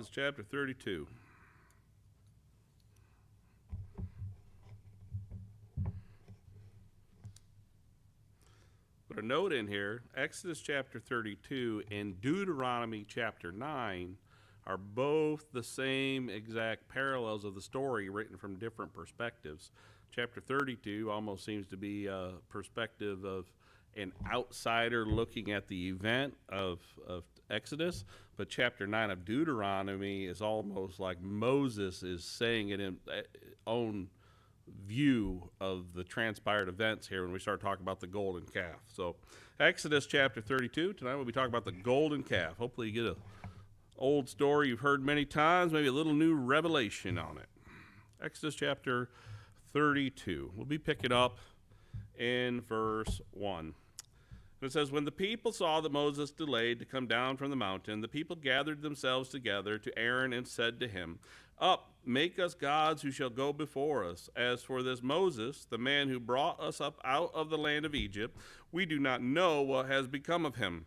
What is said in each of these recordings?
Exodus chapter 32. Put a note in here, Exodus chapter 32 and Deuteronomy chapter 9 are both the same exact parallels of the story written from different perspectives. Chapter 32 almost seems to be a perspective of an outsider looking at the event of Exodus, but chapter 9 of Deuteronomy is almost like Moses is saying it in own view of the transpired events here when we start talking about the golden calf. So Exodus chapter 32, tonight we'll be talking about the golden calf. Hopefully you get a old story you've heard many times, maybe a little new revelation on it. Exodus chapter 32. We'll be picking up in verse 1. It says, when the people saw that Moses delayed to come down from the mountain, the people gathered themselves together to Aaron and said to him, up, make us gods who shall go before us. As for this Moses, the man who brought us up out of the land of Egypt, we do not know what has become of him.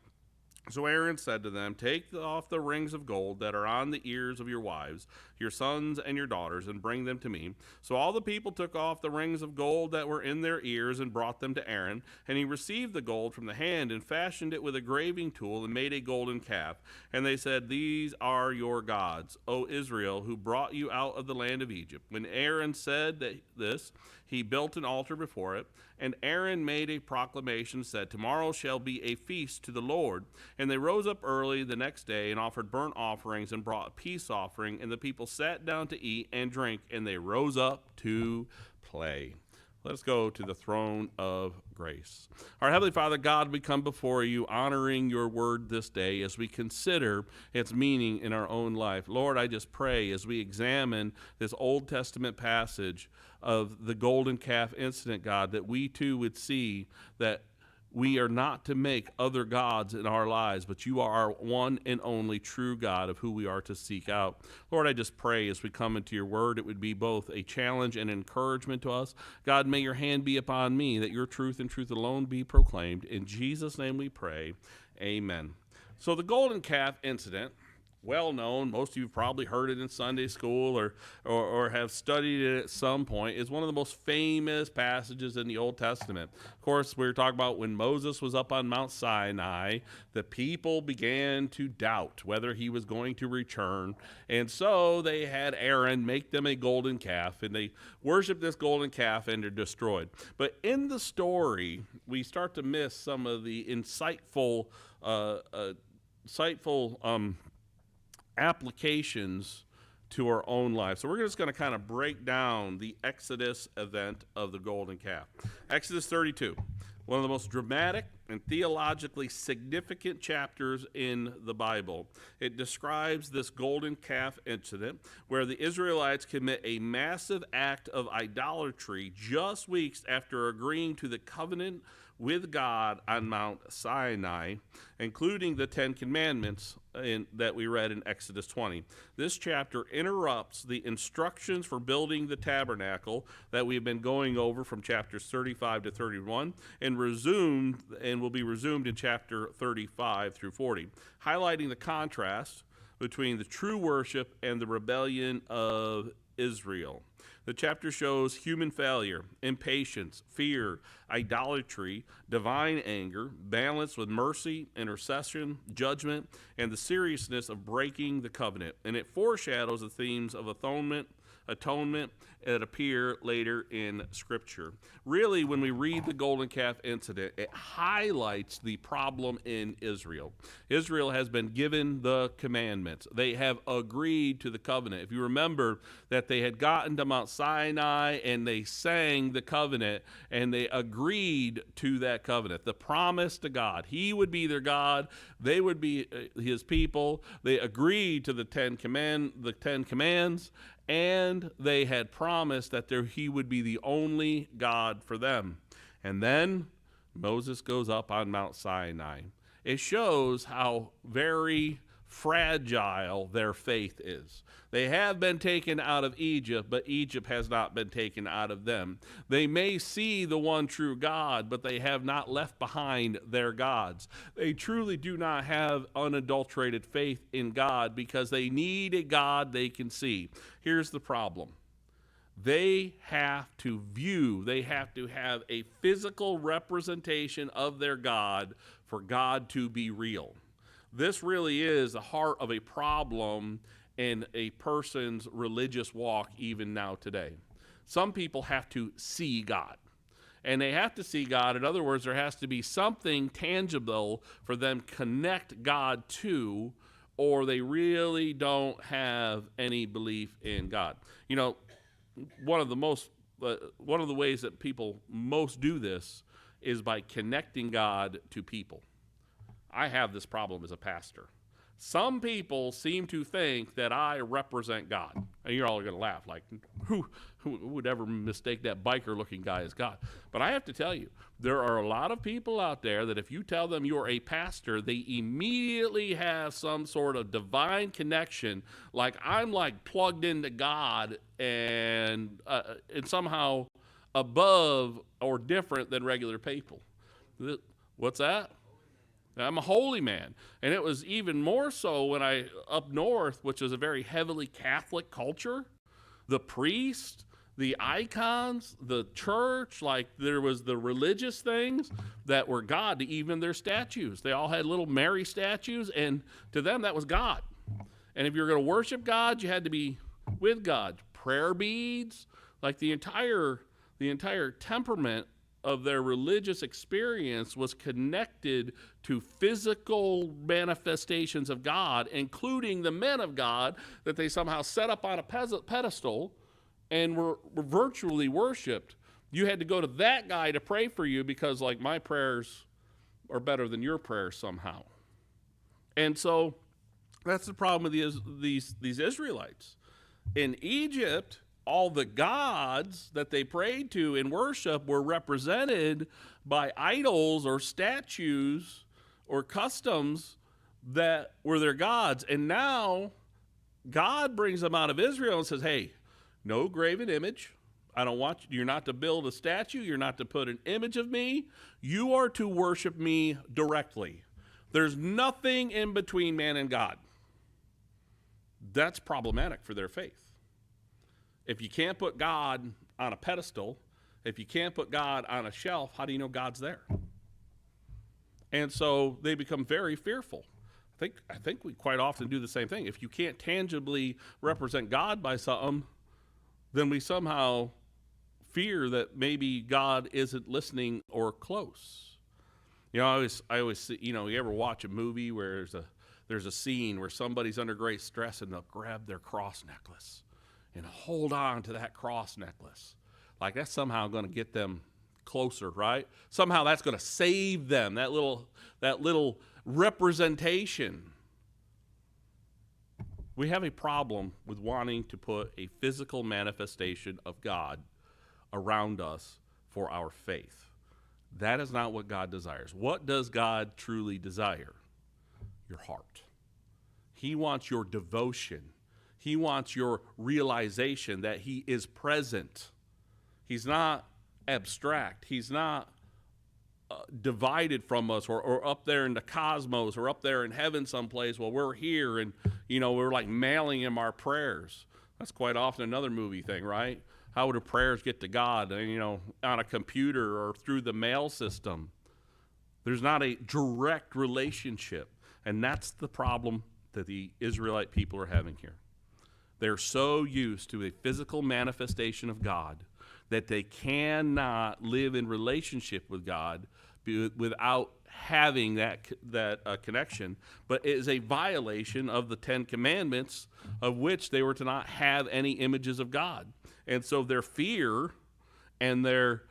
So Aaron said to them, take off the rings of gold that are on the ears of your wives, your sons and your daughters, and bring them to me. So all the people took off the rings of gold that were in their ears and brought them to Aaron. And he received the gold from the hand and fashioned it with a graving tool and made a golden calf. And they said, these are your gods, O Israel, who brought you out of the land of Egypt. When Aaron said this, he built an altar before it. And Aaron made a proclamation, said, tomorrow shall be a feast to the Lord. And they rose up early the next day and offered burnt offerings and brought a peace offering. And the people sat down to eat and drink, and they rose up to play. Let us go to the throne of grace. Our Heavenly Father, God, we come before you honoring your word this day as we consider its meaning in our own life. Lord, I just pray as we examine this Old Testament passage of the golden calf incident, God, that we too would see that we are not to make other gods in our lives, but you are our one and only true God of who we are to seek out. Lord, I just pray as we come into your word, it would be both a challenge and encouragement to us. God, may your hand be upon me, that your truth and truth alone be proclaimed. In Jesus' name we pray, amen. So the golden calf incident, well known, most of you have probably heard it in Sunday school or have studied it at some point, is one of the most famous passages in the Old Testament. Of course, we were talking about when Moses was up on Mount Sinai, the people began to doubt whether he was going to return. And so they had Aaron make them a golden calf, and they worshiped this golden calf and they're destroyed. But in the story, we start to miss some of the insightful applications to our own life. So we're just going to kind of break down the Exodus event of the golden calf. Exodus 32, one of the most dramatic and theologically significant chapters in the Bible. It describes this golden calf incident where the Israelites commit a massive act of idolatry just weeks after agreeing to the covenant with God on Mount Sinai, including the Ten Commandments that we read in Exodus 20. This chapter interrupts the instructions for building the tabernacle that we've been going over from chapters 35 to 31 and will be resumed in chapter 35 through 40, highlighting the contrast between the true worship and the rebellion of Israel. The chapter shows human failure, impatience, fear, idolatry, divine anger, balanced with mercy, intercession, judgment, and the seriousness of breaking the covenant. And it foreshadows the themes of atonement that appear later in Scripture. Really, when we read the golden calf incident, it highlights the problem in Israel. Israel has been given the commandments. They have agreed to the covenant. If you remember that they had gotten to Mount Sinai and they sang the covenant and they agreed to that covenant, the promise to God. He would be their God. They would be his people. They agreed to the Ten Commands, and they had promised that he would be the only God for them. And then Moses goes up on Mount Sinai. It shows how very fragile their faith is. They have been taken out of Egypt, but Egypt has not been taken out of them. They may see the one true God, but they have not left behind their gods. They truly do not have unadulterated faith in God because they need a God they can see. Here's the problem. They have to have a physical representation of their God for God to be real. This really is the heart of a problem in a person's religious walk even now today. Some people have to see God. And they have to see God. In other words, there has to be something tangible for them to connect God to, or they really don't have any belief in God. You know, one of the ways that people most do this is by connecting God to people. I have this problem as a pastor. Some people seem to think that I represent God. And you're all going to laugh, like, who would ever mistake that biker-looking guy as God? But I have to tell you, there are a lot of people out there that if you tell them you're a pastor, they immediately have some sort of divine connection, like I'm like plugged into God and somehow above or different than regular people. What's that? I'm a holy man. And it was even more so when up north, which is a very heavily Catholic culture, the priest, the icons, the church, like there was the religious things that were God, even their statues. They all had little Mary statues, and to them that was God. And if you were going to worship God, you had to be with God. Prayer beads, like the entire temperament of their religious experience was connected to physical manifestations of God, including the men of God that they somehow set up on a pedestal and were virtually worshipped. You had to go to that guy to pray for you because, like, my prayers are better than your prayers somehow. And so that's the problem with these Israelites. In Egypt, all the gods that they prayed to in worship were represented by idols or statues or customs that were their gods. And now God brings them out of Israel and says, hey, no graven image. I don't want you. You're not to build a statue. You're not to put an image of me. You are to worship me directly. There's nothing in between man and God. That's problematic for their faith. If you can't put God on a pedestal, if you can't put God on a shelf, how do you know God's there? And so they become very fearful. I think we quite often do the same thing. If you can't tangibly represent God by something, then we somehow fear that maybe God isn't listening or close. You know, I always see, you know, you ever watch a movie where there's a scene where somebody's under great stress and they'll grab their cross necklace and hold on to that cross necklace. Like that's somehow going to get them closer, right? Somehow that's going to save them, that little representation. We have a problem with wanting to put a physical manifestation of God around us for our faith. That is not what God desires. What does God truly desire? Your heart. He wants your devotion. He wants your realization that he is present. He's not abstract. He's not divided from us or up there in the cosmos or up there in heaven someplace while we're here and, you know, we're like mailing him our prayers. That's quite often another movie thing, right? How would our prayers get to God? And, you know, on a computer or through the mail system. There's not a direct relationship. And that's the problem that the Israelite people are having here. They're so used to a physical manifestation of God that they cannot live in relationship with God without having that connection. But it is a violation of the Ten Commandments, of which they were to not have any images of God. And so their fear and their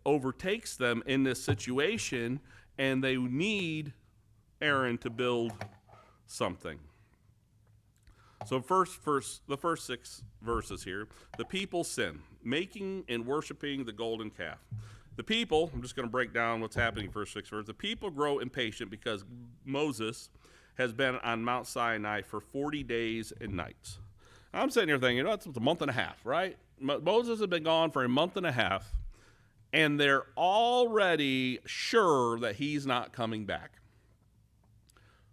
overtakes them in this situation, and they need Aaron to build something. So the first 6 verses here, the people sin, making and worshiping the golden calf. The people, I'm just going to break down what's happening in the first 6 verses. The people grow impatient because Moses has been on Mount Sinai for 40 days and nights. I'm sitting here thinking, it's a month and a half, right? Moses has been gone for a month and a half, and they're already sure that he's not coming back.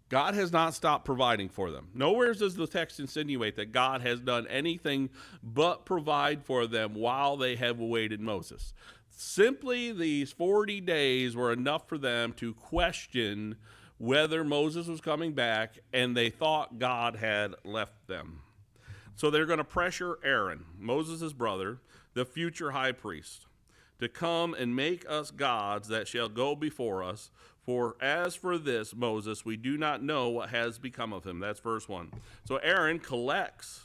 God has not stopped providing for them. Nowhere does the text insinuate that God has done anything but provide for them while they have awaited Moses. Simply these 40 days were enough for them to question whether Moses was coming back, and they thought God had left them. So they're going to pressure Aaron, Moses' brother, the future high priest, to come and make us gods that shall go before us. For as for this Moses, we do not know what has become of him. That's verse 1. So Aaron collects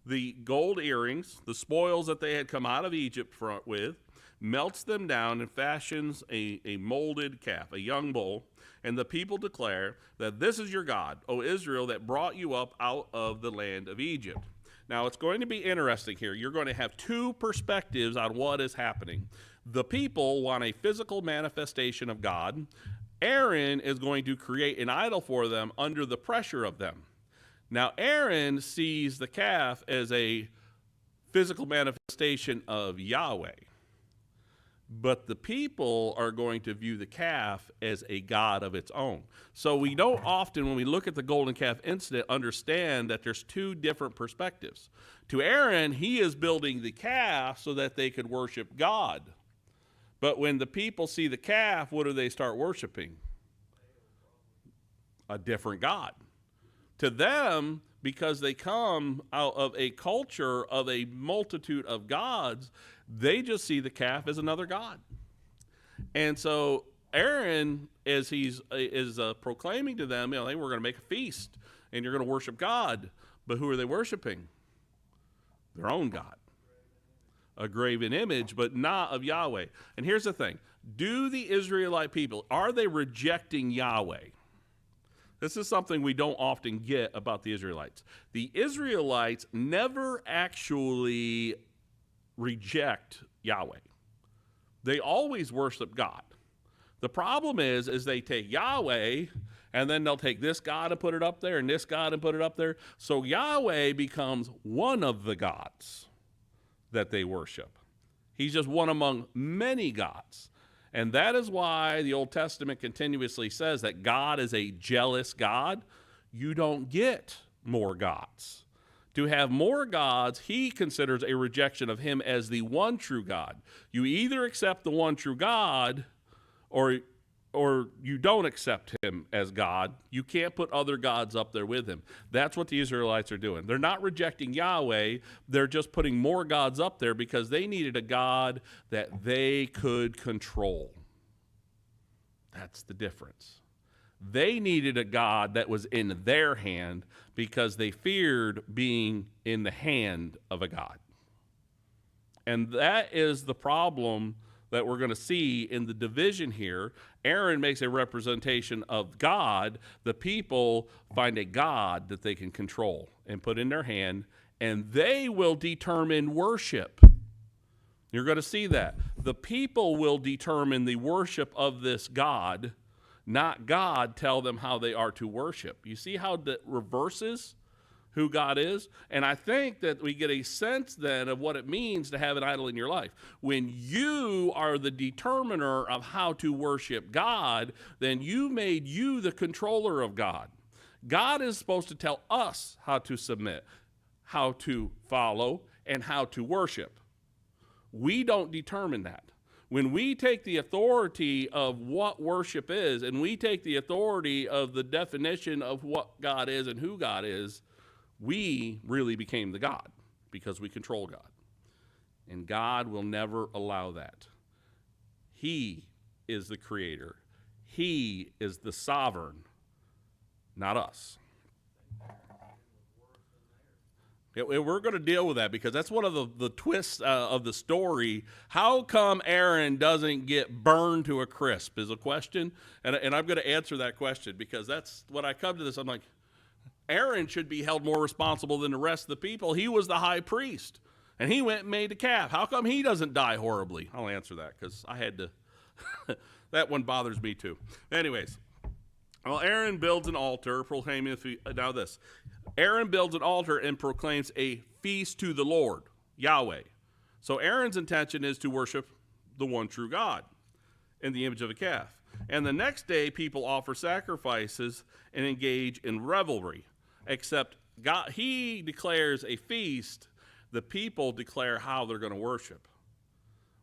the gold earrings, the spoils that they had come out of Egypt with, melts them down and fashions a molded calf, a young bull, and the people declare that this is your God, O Israel, that brought you up out of the land of Egypt. Now, it's going to be interesting here. You're going to have two perspectives on what is happening. The people want a physical manifestation of God. Aaron is going to create an idol for them under the pressure of them. Now, Aaron sees the calf as a physical manifestation of Yahweh. But the people are going to view the calf as a god of its own. So we don't often, when we look at the golden calf incident, understand that there's two different perspectives. To Aaron, he is building the calf so that they could worship God. But when the people see the calf, what do they start worshiping? A different god. To them, because they come out of a culture of a multitude of gods, they just see the calf as another god. And so Aaron, as he's proclaiming to them, we're going to make a feast and you're going to worship God. But who are they worshiping? Their own God. A graven image, but not of Yahweh. And here's the thing. Do the Israelite people, are they rejecting Yahweh? This is something we don't often get about the Israelites. The Israelites never actually reject Yahweh. They always worship God. The problem is they take Yahweh and then they'll take this God and put it up there and this God and put it up there. So Yahweh becomes one of the gods that they worship. He's just one among many gods. And that is why the Old Testament continuously says that God is a jealous God. You don't get more gods. To have more gods, he considers a rejection of him as the one true God. You either accept the one true God or you don't accept him as God. You can't put other gods up there with him. That's what the Israelites are doing. They're not rejecting Yahweh. They're just putting more gods up there because they needed a God that they could control. That's the difference. They needed a God that was in their hand because they feared being in the hand of a God. And that is the problem that we're going to see in the division here. Aaron makes a representation of God. The people find a God that they can control and put in their hand, and they will determine worship. You're going to see that. The people will determine the worship of this God, not God tell them how they are to worship. You see how that reverses who God is? And I think that we get a sense then of what it means to have an idol in your life. When you are the determiner of how to worship God, then you made you the controller of God. God is supposed to tell us how to submit, how to follow, and how to worship. We don't determine that. When we take the authority of what worship is, and we take the authority of the definition of what God is and who God is, we really became the God because we control God. And God will never allow that. He is the creator. He is the sovereign, not us. We're going to deal with that because that's one of the twists of the story. How come Aaron doesn't get burned to a crisp is a question. And I'm going to answer that question because that's when I come to this. I'm like, Aaron should be held more responsible than the rest of the people. He was the high priest, and he went and made a calf. How come he doesn't die horribly? I'll answer that because I had to. That one bothers me too. Anyways, Well, Aaron builds an altar, proclaiming now this. Aaron builds an altar and proclaims a feast to the Lord, Yahweh. So Aaron's intention is to worship the one true God in the image of a calf. And the next day, people offer sacrifices and engage in revelry. Except God, he declares a feast. The people declare how they're going to worship.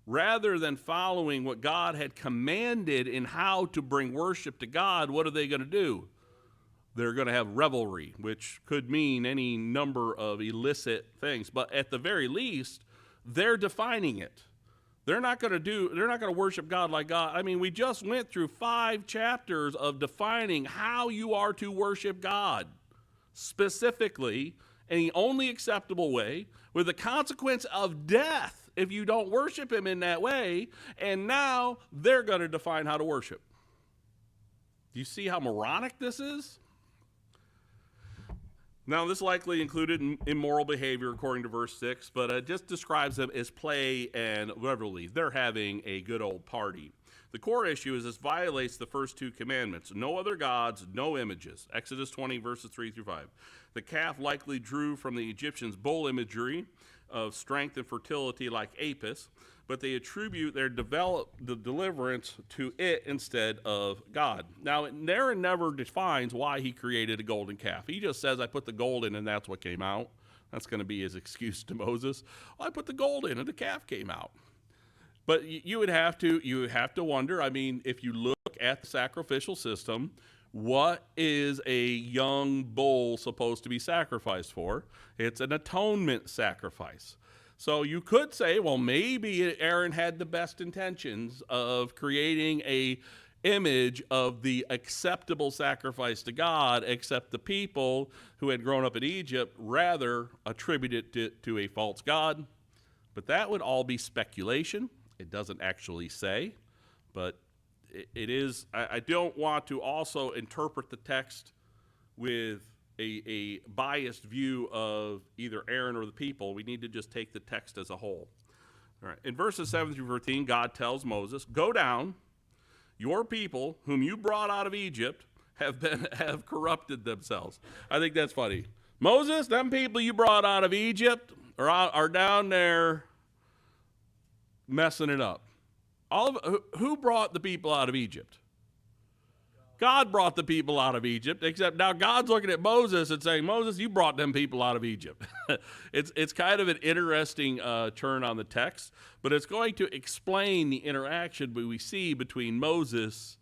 Rather than following what God had commanded in how to bring worship to God, what are they going to do? They're going to have revelry, which could mean any number of illicit things. But at the very least, they're defining it. They're not going to worship God like God. I mean, we just went through 5 chapters of defining how you are to worship God specifically in the only acceptable way, with the consequence of death if you don't worship him in that way. And now they're going to define how to worship. Do you see how moronic this is? Now, this likely included immoral behavior according to verse 6, but it just describes them as play and revelry. They're having a good old party. The core issue is this violates the first 2 commandments. No other gods, no images. Exodus 20, verses 3 through 5. The calf likely drew from the Egyptians' bull imagery of strength and fertility like Apis, but they attribute their deliverance to it instead of God. Now, Aaron never defines why he created a golden calf. He just says, I put the gold in and that's what came out. That's going to be his excuse to Moses. Well, I put the gold in and the calf came out. But you would have to wonder, I mean, if you look at the sacrificial system, what is a young bull supposed to be sacrificed for? It's an atonement sacrifice. So you could say, well, maybe Aaron had the best intentions of creating a image of the acceptable sacrifice to God, except the people who had grown up in Egypt rather attributed it to a false god. But that would all be speculation. It doesn't actually say, but it is. I don't want to also interpret the text with a biased view of either Aaron or the people. We need to just take the text as a whole. All right. In verses 7 through 13, God tells Moses, "Go down. Your people, whom you brought out of Egypt, have corrupted themselves." I think that's funny. Moses, them people you brought out of Egypt are down there messing it up. Who brought the people out of Egypt? God brought the people out of Egypt, except now God's looking at Moses and saying, Moses, you brought them people out of Egypt. It's kind of an interesting turn on the text, but it's going to explain the interaction we see between Moses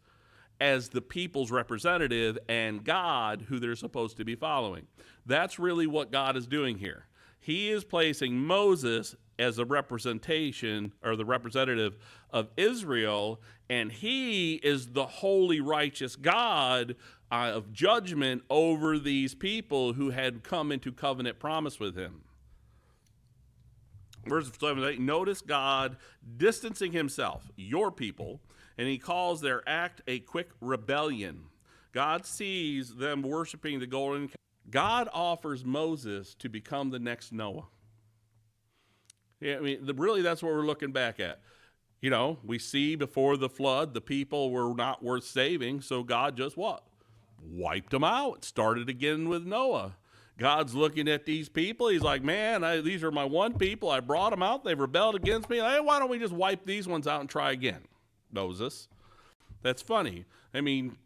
as the people's representative and God, who they're supposed to be following. That's really what God is doing here. He is placing Moses as a representation or the representative of Israel, and he is the holy, righteous God of judgment over these people who had come into covenant promise with him. Verse 7 and 8, notice God distancing himself, your people, and he calls their act a quick rebellion. God sees them worshiping the golden calf. God offers Moses to become the next Noah. Yeah, I mean, really, that's what we're looking back at. You know, we see before the flood, the people were not worth saving, so God just what? Wiped them out. Started again with Noah. God's looking at these people. He's like, man, these are my one people. I brought them out. They rebelled against me. Hey, why don't we just wipe these ones out and try again? Moses. That's funny. I mean,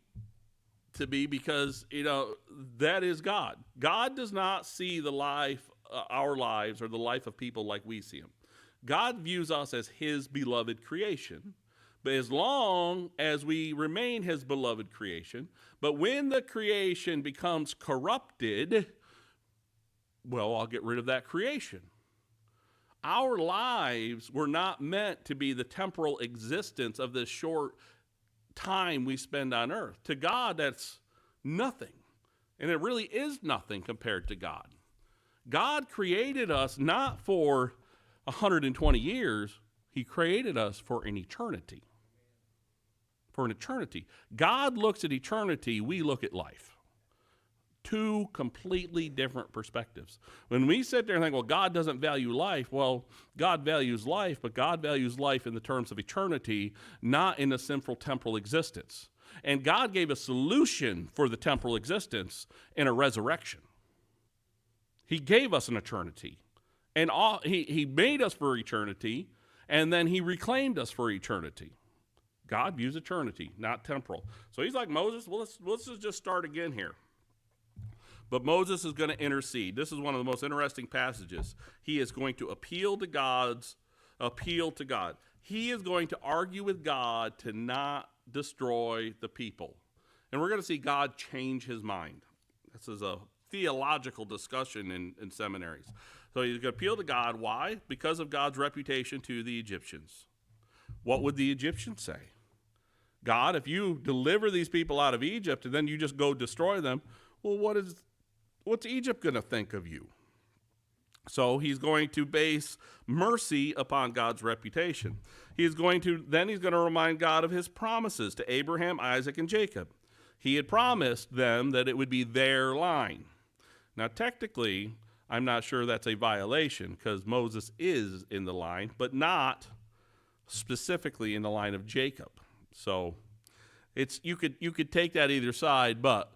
to be because, you know, that is God. God does not see the life, our lives, or the life of people like we see them. God views us as his beloved creation, but as long as we remain his beloved creation, but when the creation becomes corrupted, well, I'll get rid of that creation. Our lives were not meant to be the temporal existence of this short time we spend on earth. To God, that's nothing. And it really is nothing compared to God. God created us not for 120 years. He created us for an eternity. For an eternity. God looks at eternity. We look at life. Two completely different perspectives. When we sit there and think, well, God doesn't value life, well, God values life, but God values life in the terms of eternity, not in a sinful temporal existence. And God gave a solution for the temporal existence in a resurrection. He gave us an eternity. And he made us for eternity, and then he reclaimed us for eternity. God views eternity, not temporal. So he's like, Moses, well, let's just start again here. But Moses is going to intercede. This is one of the most interesting passages. He is going to appeal to God. He is going to argue with God to not destroy the people. And we're going to see God change his mind. This is a theological discussion in seminaries. So he's going to appeal to God. Why? Because of God's reputation to the Egyptians. What would the Egyptians say? God, if you deliver these people out of Egypt and then you just go destroy them, well, what's Egypt going to think of you? So he's going to base mercy upon God's reputation. He's going to remind God of his promises to Abraham, Isaac, and Jacob. He had promised them that it would be their line. Now, technically, I'm not sure that's a violation because Moses is in the line, but not specifically in the line of Jacob. So you could take that either side, but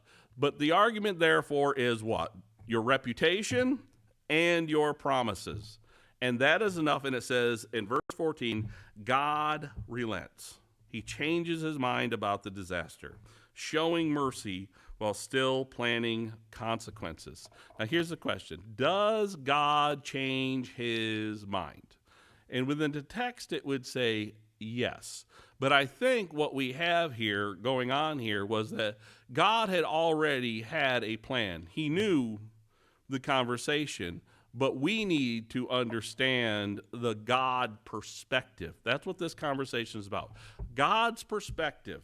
the argument therefore is what? Your reputation and your promises. And that is enough. And it says in verse 14, God relents. He changes his mind about the disaster, showing mercy while still planning consequences. Now here's the question. Does God change his mind? And within the text it would say yes. But I think what we have here going on here was that God had already had a plan. He knew the conversation, but we need to understand the God perspective. That's what this conversation is about. God's perspective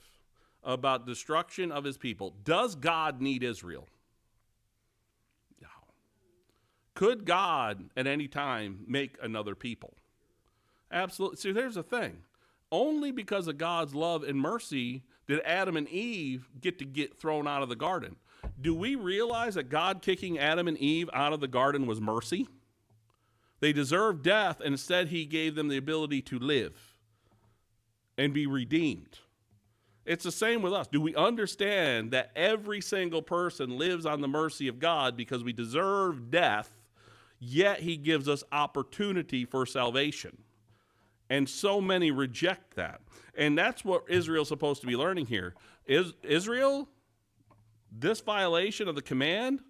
about destruction of his people. Does God need Israel? No. Could God at any time make another people? Absolutely. See, there's the thing. Only because of God's love and mercy did Adam and Eve get thrown out of the garden. Do we realize that God kicking Adam and Eve out of the garden was mercy? They deserved death, and instead he gave them the ability to live and be redeemed. It's the same with us. Do we understand that every single person lives on the mercy of God because we deserve death, yet he gives us opportunity for salvation? And so many reject that. And that's what Israel's supposed to be learning here. Is Israel, this violation of the command,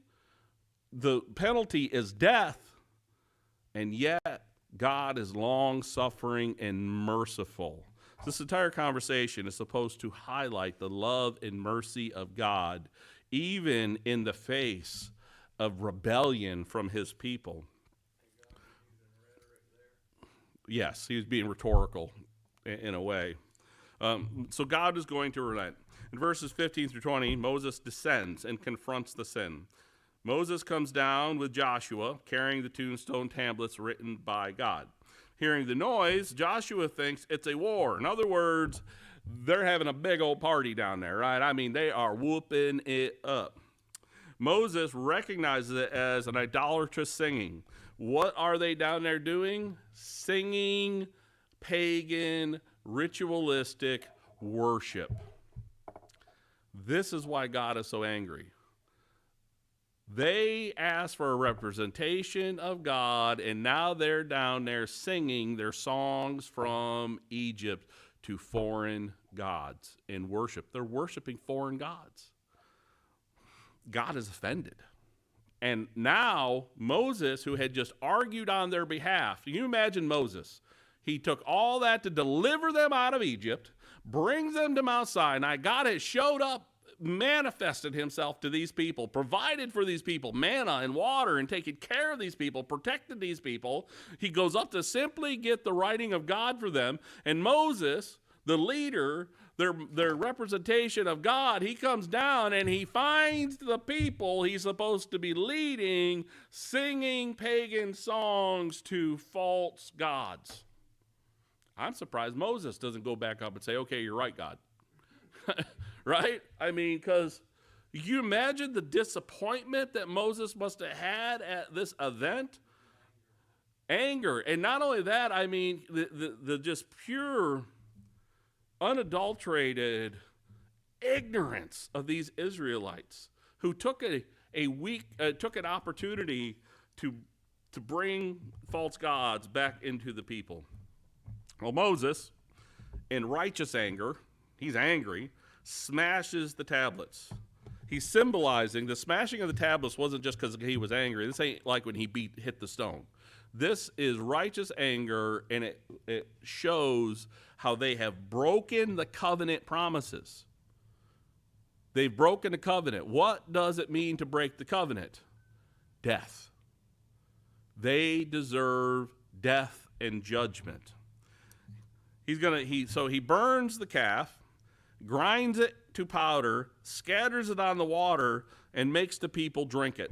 the penalty is death, and yet God is long-suffering and merciful. This entire conversation is supposed to highlight the love and mercy of God, even in the face of rebellion from his people. Yes, he was being rhetorical in a way. So God is going to relent. In verses 15 through 20, Moses descends and confronts the sin. Moses comes down with Joshua, carrying the tombstone tablets written by God. Hearing the noise, Joshua thinks it's a war. In other words, they're having a big old party down there, right? I mean, they are whooping it up. Moses recognizes it as an idolatrous singing. What are they down there doing? Singing pagan, ritualistic worship. This is why God is so angry. They asked for a representation of God, and now they're down there singing their songs from Egypt to foreign gods in worship. They're worshiping foreign gods. God is offended. And now Moses, who had just argued on their behalf, can you imagine Moses? He took all that to deliver them out of Egypt, brings them to Mount Sinai. God has showed up, manifested himself to these people, provided for these people manna and water, and taken care of these people, protected these people. He goes up to simply get the writing of God for them. And Moses, the leader, their representation of God, he comes down and he finds the people he's supposed to be leading singing pagan songs to false gods. I'm surprised Moses doesn't go back up and say, okay, you're right, God. Right? I mean, because you imagine the disappointment that Moses must have had at this event? Anger. And not only that, I mean, the just pure, unadulterated ignorance of these Israelites who took took an opportunity to bring false gods back into the people. Well, Moses, in righteous anger, he's angry, smashes the tablets. He's symbolizing the smashing of the tablets wasn't just because he was angry. This ain't like when he hit the stone. This is righteous anger, and it shows how they have broken the covenant promises. They've broken the covenant. What does it mean to break the covenant? Death. They deserve death and judgment. So he burns the calf, grinds it to powder, scatters it on the water, and makes the people drink it.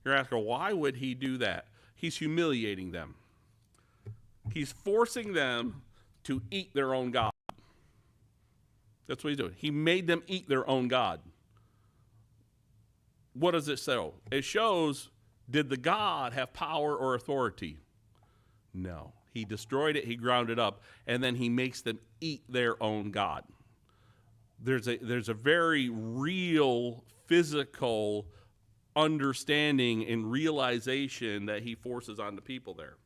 You're asking, why would he do that? He's humiliating them. He's forcing them to eat their own God. That's what he's doing. He made them eat their own God. What does it show? It shows, did the God have power or authority? No. He destroyed it, he ground it up, and then he makes them eat their own God. There's a very real physical understanding and realization that he forces on the people there.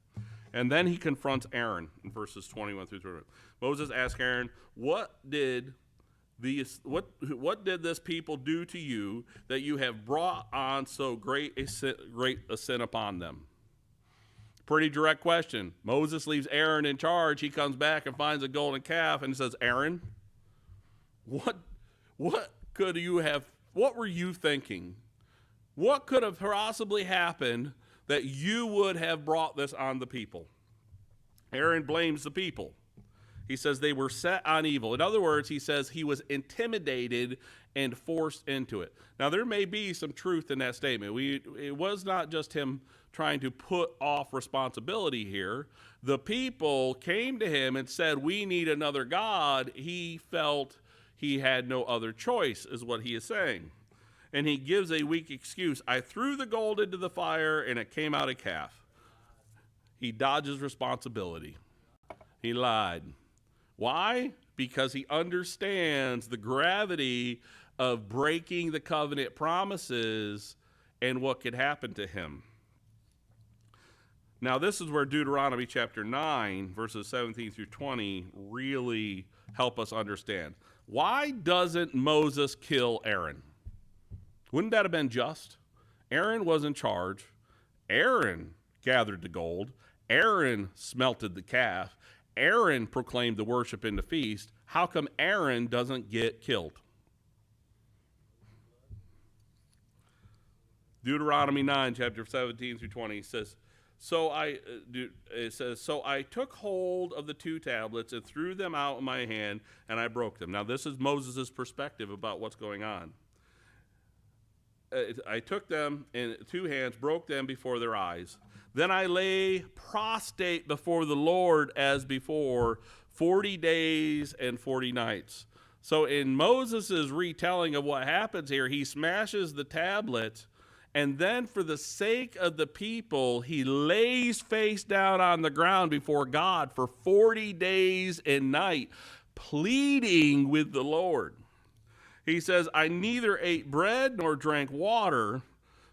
And then he confronts Aaron in verses 21 through 31. Moses asked Aaron, what did this people do to you that you have brought on so great a sin upon them? Pretty direct question. Moses leaves Aaron in charge. He comes back and finds a golden calf and says, Aaron, what were you thinking? What could have possibly happened that you would have brought this on the people? Aaron blames the people. He says they were set on evil. In other words, he says he was intimidated and forced into it. Now, there may be some truth in that statement. It was not just him trying to put off responsibility here. The people came to him and said, we need another God. He felt he had no other choice, is what he is saying. And he gives a weak excuse. I threw the gold into the fire and it came out a calf. He dodges responsibility. He lied. Why? Because he understands the gravity of breaking the covenant promises and what could happen to him. Now, this is where Deuteronomy chapter 9, verses 17 through 20 really help us understand. Why doesn't Moses kill Aaron? Wouldn't that have been just? Aaron was in charge. Aaron gathered the gold. Aaron smelted the calf. Aaron proclaimed the worship in the feast. How come Aaron doesn't get killed? Deuteronomy 9, chapter 17 through 20 says, So I took hold of the two tablets and threw them out in my hand, and I broke them. Now, this is Moses' perspective about what's going on. I took them in two hands, broke them before their eyes. Then I lay prostrate before the Lord as before, 40 days and 40 nights. So in Moses' retelling of what happens here, he smashes the tablet, and then for the sake of the people, he lays face down on the ground before God for 40 days and night, pleading with the Lord. He says, I neither ate bread nor drank water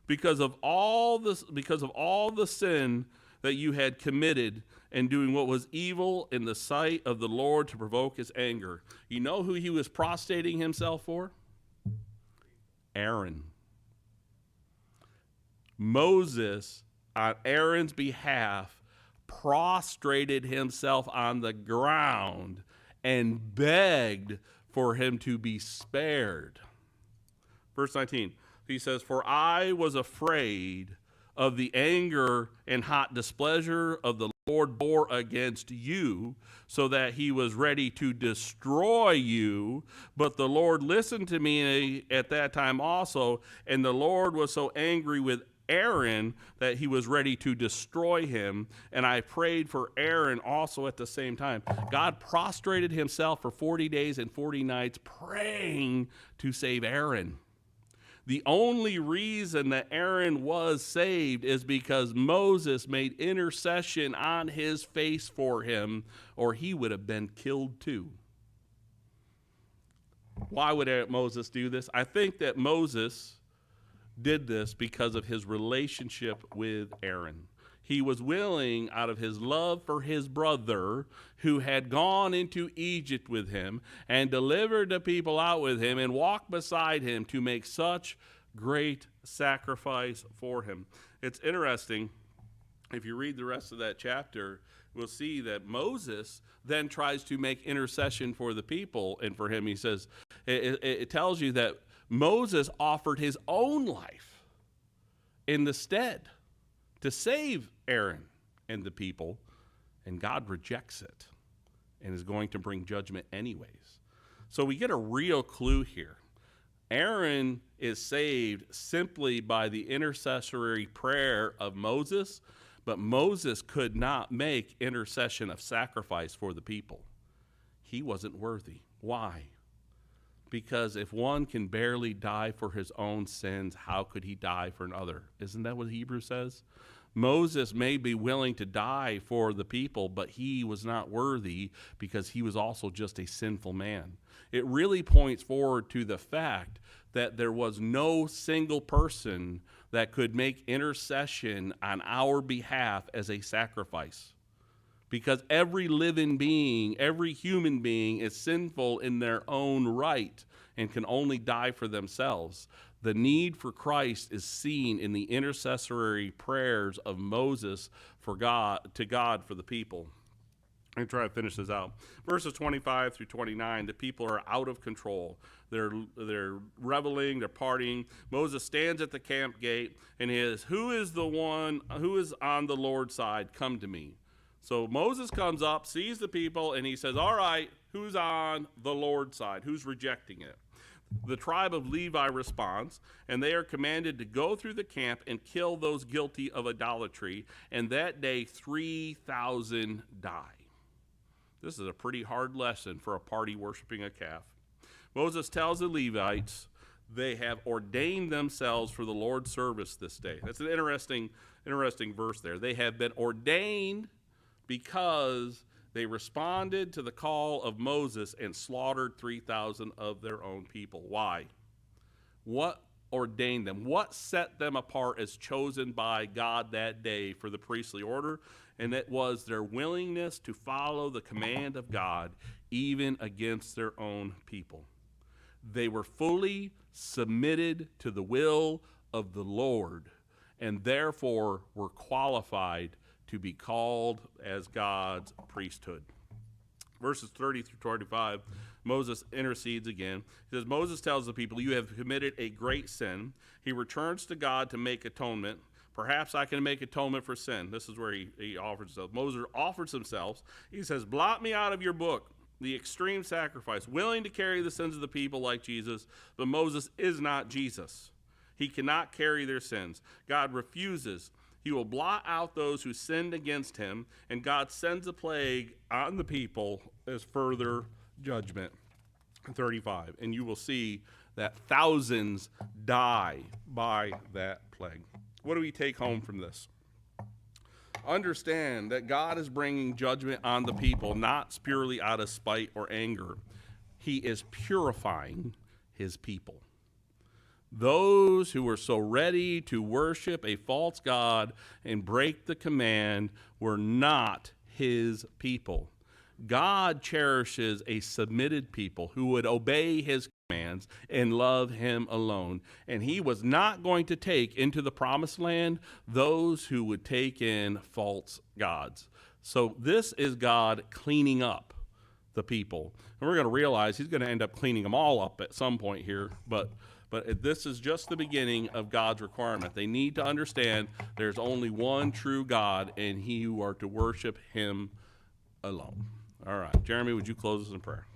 because of all the sin that you had committed and doing what was evil in the sight of the Lord to provoke his anger. You know who he was prostrating himself for? Aaron. Moses, on Aaron's behalf, prostrated himself on the ground and begged for him to be spared. Verse 19, he says, For I was afraid of the anger and hot displeasure of the Lord bore against you, so that he was ready to destroy you. But the Lord listened to me at that time also, and the Lord was so angry with Aaron that he was ready to destroy him, and I prayed for Aaron also at the same time. God prostrated himself for 40 days and 40 nights praying to save Aaron. The only reason that Aaron was saved is because Moses made intercession on his face for him, or he would have been killed too. Why would Moses do this? I think that Moses did this because of his relationship with Aaron. He was willing, out of his love for his brother, who had gone into Egypt with him and delivered the people out with him and walked beside him, to make such great sacrifice for him. It's interesting. If you read the rest of that chapter, we'll see that Moses then tries to make intercession for the people and for him. He says, it tells you that Moses offered his own life in the stead to save Aaron and the people, and God rejects it and is going to bring judgment anyways. So we get a real clue here. Aaron is saved simply by the intercessory prayer of Moses, but Moses could not make intercession of sacrifice for the people. He wasn't worthy. Why? Because if one can barely die for his own sins, how could he die for another? Isn't that what Hebrews says? Moses may be willing to die for the people, but he was not worthy because he was also just a sinful man. It really points forward to the fact that there was no single person that could make intercession on our behalf as a sacrifice. Because every living being, every human being is sinful in their own right and can only die for themselves. The need for Christ is seen in the intercessory prayers of Moses for God for the people. I'm going to try to finish this out. Verses 25 through 29, the people are out of control. They're reveling, they're partying. Moses stands at the camp gate and says, who is on the Lord's side? Come to me. So Moses comes up, sees the people, and he says, all right, who's on the Lord's side? Who's rejecting it? The tribe of Levi responds, and they are commanded to go through the camp and kill those guilty of idolatry, and that day 3,000 die. This is a pretty hard lesson for a party worshiping a calf. Moses tells the Levites they have ordained themselves for the Lord's service this day. That's an interesting verse there. They have been ordained because they responded to the call of Moses and slaughtered 3,000 of their own people. Why? What ordained them? What set them apart as chosen by God that day for the priestly order? And it was their willingness to follow the command of God even against their own people. They were fully submitted to the will of the Lord and therefore were qualified to be called as God's priesthood. Verses 30 through 25, Moses intercedes again. He says, Moses tells the people, you have committed a great sin. He returns to God to make atonement. Perhaps I can make atonement for sin. This is where he offers himself. Moses offers himself. He says, blot me out of your book, the extreme sacrifice, willing to carry the sins of the people like Jesus. But Moses is not Jesus. He cannot carry their sins. God refuses. He will blot out those who sinned against him, and God sends a plague on the people as further judgment. 35, and you will see that thousands die by that plague. What do we take home from this? Understand that God is bringing judgment on the people, not purely out of spite or anger. He is purifying his people. Those who were so ready to worship a false god and break the command were not his people. God cherishes a submitted people who would obey his commands and love him alone. And he was not going to take into the promised land those who would take in false gods. So this is God cleaning up the people. And we're going to realize he's going to end up cleaning them all up at some point here, but this is just the beginning of God's requirement. They need to understand there's only one true God, and he who are to worship him alone. All right. Jeremy, would you close us in prayer?